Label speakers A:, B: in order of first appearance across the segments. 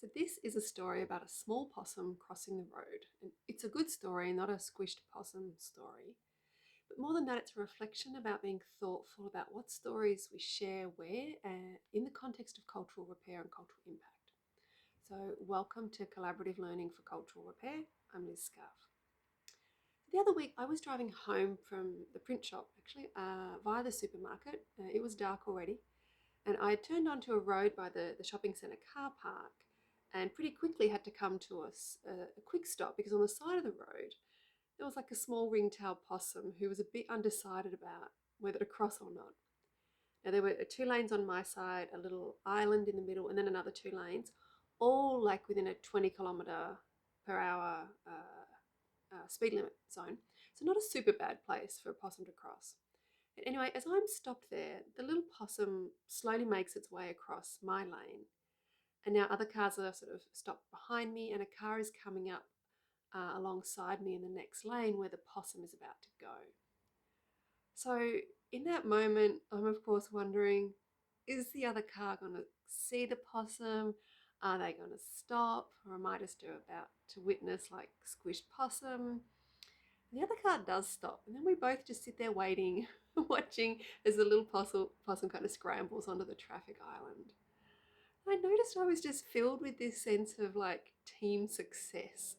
A: So this is a story about a small possum crossing the road. And it's a good story, not a squished possum story. But more than that, it's a reflection about being thoughtful about what stories we share where in the context of cultural repair and cultural impact. So welcome to Collaborative Learning for Cultural Repair. I'm Liz Scarf. The other week, I was driving home from the print shop, actually, via the supermarket. It was dark already, and I turned onto a road by the shopping centre car park and pretty quickly had to come to a quick stop because on the side of the road there was like a small ringtail possum who was a bit undecided about whether to cross or not. Now there were two lanes on my side, a little island in the middle, and then another two lanes, all like within a 20 kilometre per hour speed limit zone. So not a super bad place for a possum to cross. Anyway, as I'm stopped there, the little possum slowly makes its way across my lane. And now other cars are sort of stopped behind me, and a car is coming up alongside me in the next lane where the possum is about to go. So in that moment, I'm of course wondering, is the other car going to see the possum? Are they going to stop? Or am I just about to witness like squished possum? The other car does stop, and then we both just sit there waiting, watching as the little possum kind of scrambles onto the traffic island. And I noticed I was just filled with this sense of like team success,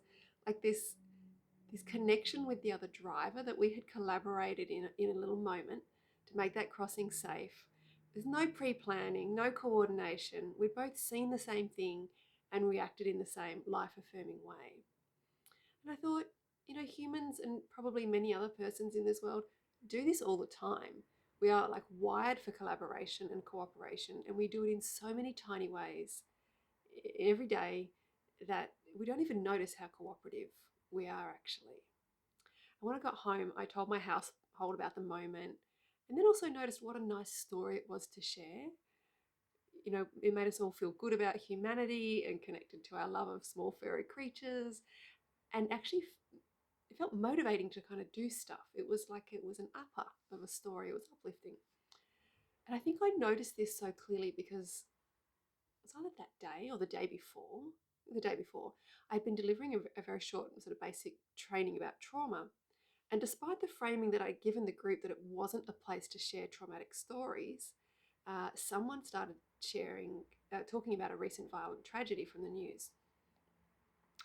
A: like this connection with the other driver that we had collaborated in a little moment to make that crossing safe. There's no pre-planning, no coordination. We'd both seen the same thing and reacted in the same life-affirming way. And I thought, humans and probably many other persons in this world do this all the time. We are like wired for collaboration and cooperation, and we do it in so many tiny ways every day that we don't even notice how cooperative we are actually. And when I got home, I told my household about the moment and then also noticed what a nice story it was to share. It made us all feel good about humanity and connected to our love of small furry creatures, and actually it felt motivating to kind of do stuff. It was like it was an upper of a story. It was uplifting. And I think I noticed this so clearly because it was either that day or the day before, I'd been delivering a very short sort of basic training about trauma. And despite the framing that I'd given the group that it wasn't a place to share traumatic stories, someone started talking about a recent violent tragedy from the news,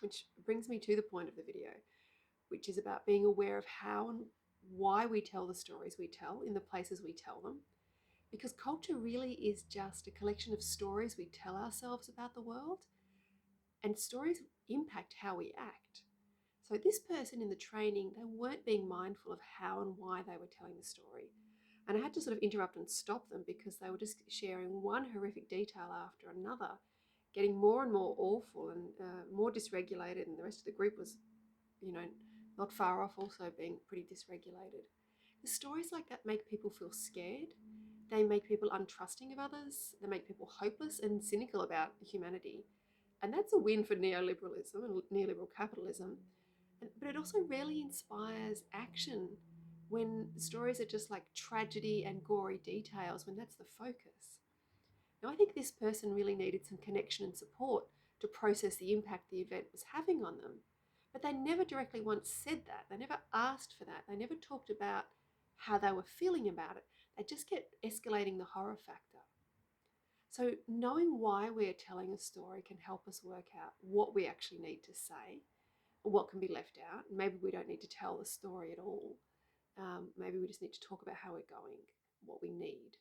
A: which brings me to the point of the video, which is about being aware of how and why we tell the stories we tell in the places we tell them. Because culture really is just a collection of stories we tell ourselves about the world, and stories impact how we act. So this person in the training, they weren't being mindful of how and why they were telling the story. And I had to sort of interrupt and stop them because they were just sharing one horrific detail after another, getting more and more awful and more dysregulated, and the rest of the group was, you know, not far off also being pretty dysregulated. The stories like that make people feel scared. They make people untrusting of others. They make people hopeless and cynical about humanity. And that's a win for neoliberalism and neoliberal capitalism. But it also rarely inspires action when stories are just like tragedy and gory details, when that's the focus. Now, I think this person really needed some connection and support to process the impact the event was having on them. But they never directly once said that. They never asked for that. They never talked about how they were feeling about it. They just kept escalating the horror factor. So, knowing why we are telling a story can help us work out what we actually need to say, or what can be left out. Maybe we don't need to tell the story at all. Maybe we just need to talk about how we're going, what we need.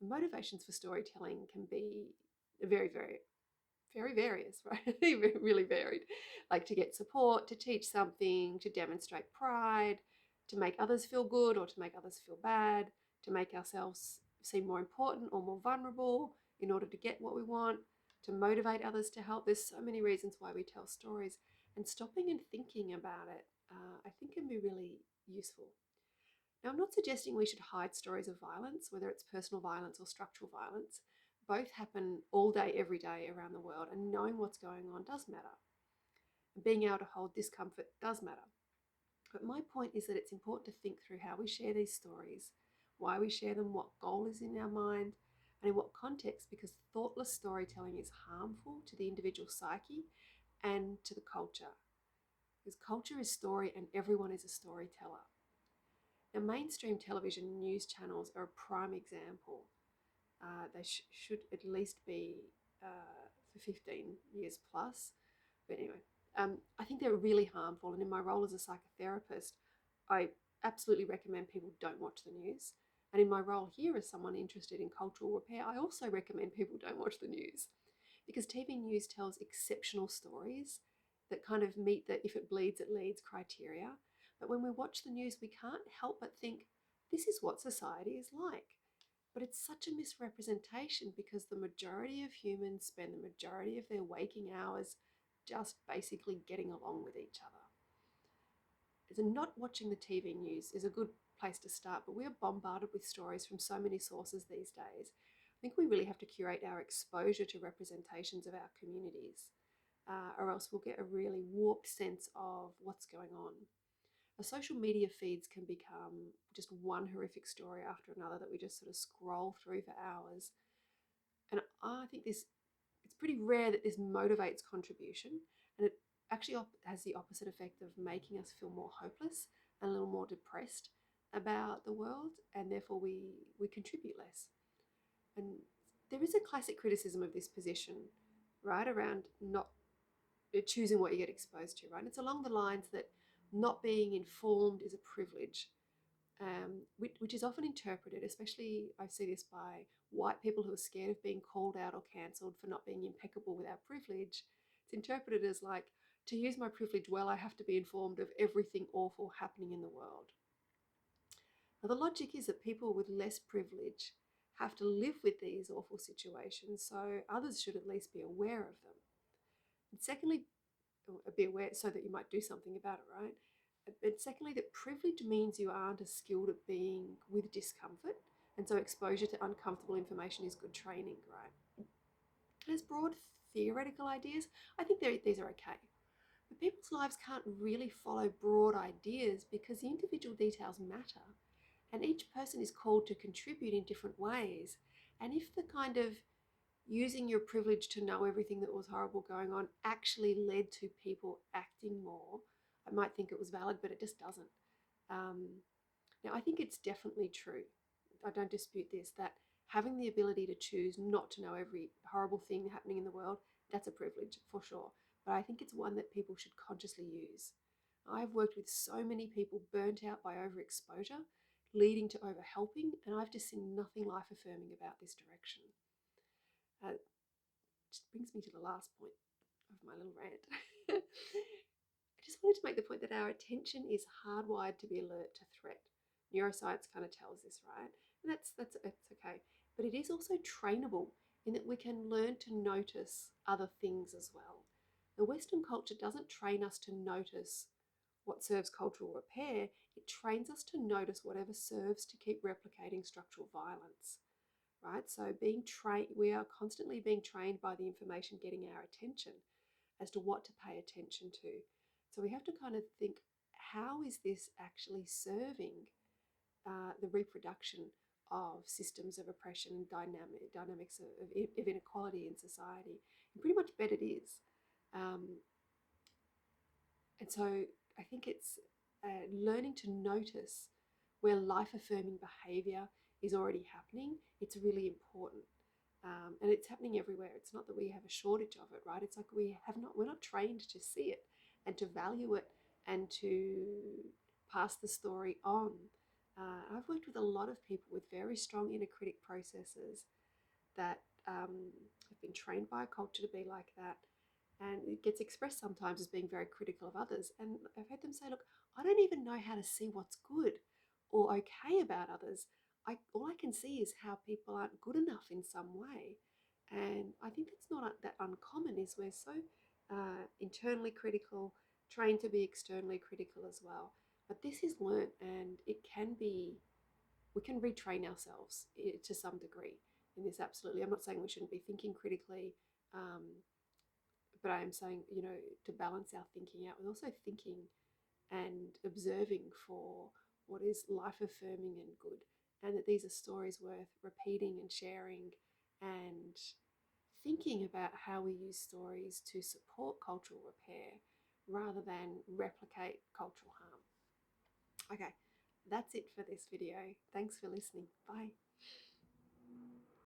A: The motivations for storytelling can be very, very, very various, right? Really varied. Like to get support, to teach something, to demonstrate pride, to make others feel good or to make others feel bad, to make ourselves seem more important or more vulnerable in order to get what we want, to motivate others to help. There's so many reasons why we tell stories, and stopping and thinking about it, I think, can be really useful. Now, I'm not suggesting we should hide stories of violence, whether it's personal violence or structural violence. Both happen all day, every day around the world, and knowing what's going on does matter. And being able to hold discomfort does matter. But my point is that it's important to think through how we share these stories, why we share them, what goal is in our mind, and in what context, because thoughtless storytelling is harmful to the individual psyche and to the culture. Because culture is story and everyone is a storyteller. Now, mainstream television news channels are a prime example. They should at least be for 15 years plus. But anyway, I think they're really harmful. And in my role as a psychotherapist, I absolutely recommend people don't watch the news. And in my role here as someone interested in cultural repair, I also recommend people don't watch the news because TV news tells exceptional stories that kind of meet the if it bleeds, it leads criteria. But when we watch the news, we can't help but think this is what society is like. But it's such a misrepresentation because the majority of humans spend the majority of their waking hours just basically getting along with each other. So not watching the TV news is a good place to start, but we are bombarded with stories from so many sources these days. I think we really have to curate our exposure to representations of our communities, or else we'll get a really warped sense of what's going on. Our social media feeds can become just one horrific story after another that we just sort of scroll through for hours. And I think it's pretty rare that this motivates contribution, and it actually has the opposite effect of making us feel more hopeless and a little more depressed about the world, and therefore we contribute less. And there is a classic criticism of this position, right, around not choosing what you get exposed to, right? It's along the lines that not being informed is a privilege, which is often interpreted, especially I see this by white people who are scared of being called out or cancelled for not being impeccable with our privilege. It's interpreted as like, to use my privilege well, I have to be informed of everything awful happening in the world. Now, the logic is that people with less privilege have to live with these awful situations, so others should at least be aware of them. And secondly, be aware so that you might do something about it, right? But secondly, that privilege means you aren't as skilled at being with discomfort, and so exposure to uncomfortable information is good training, right? And as broad theoretical ideas, I think these are okay. But people's lives can't really follow broad ideas because the individual details matter, and each person is called to contribute in different ways. And if the kind of using your privilege to know everything that was horrible going on actually led to people acting more, I might think it was valid, but it just doesn't. Um, Now, I think it's definitely true. I don't dispute this, that having the ability to choose not to know every horrible thing happening in the world, that's a privilege for sure. But I think it's one that people should consciously use. I've worked with so many people burnt out by overexposure, leading to overhelping, and I've just seen nothing life affirming about this direction. Which brings me to the last point of my little rant. I just wanted to make the point that our attention is hardwired to be alert to threat. Neuroscience kind of tells this, right? And that's okay. But it is also trainable in that we can learn to notice other things as well. The Western culture doesn't train us to notice what serves cultural repair, it trains us to notice whatever serves to keep replicating structural violence, right? So being trained, we are constantly being trained by the information getting our attention as to what to pay attention to. So we have to kind of think, how is this actually serving the reproduction of systems of oppression and dynamics of inequality in society? And pretty much bet it is. Um, and so I think it's learning to notice where life affirming behavior is already happening. It's really important. And it's happening everywhere. It's not that we have a shortage of it, right? It's like we're not trained to see it and to value it and to pass the story on. I've worked with a lot of people with very strong inner critic processes that have been trained by a culture to be like that. And it gets expressed sometimes as being very critical of others. And I've had them say, look, I don't even know how to see what's good or okay about others. All I can see is how people aren't good enough in some way. And I think that's not that uncommon, is we're so internally critical, trained to be externally critical as well. But this is learnt, and we can retrain ourselves to some degree in this, absolutely. I'm not saying we shouldn't be thinking critically, but I am saying, to balance our thinking out with also thinking and observing for what is life affirming and good, and that these are stories worth repeating and sharing, and thinking about how we use stories to support cultural repair rather than replicate cultural harm. Okay, that's it for this video. Thanks for listening. Bye.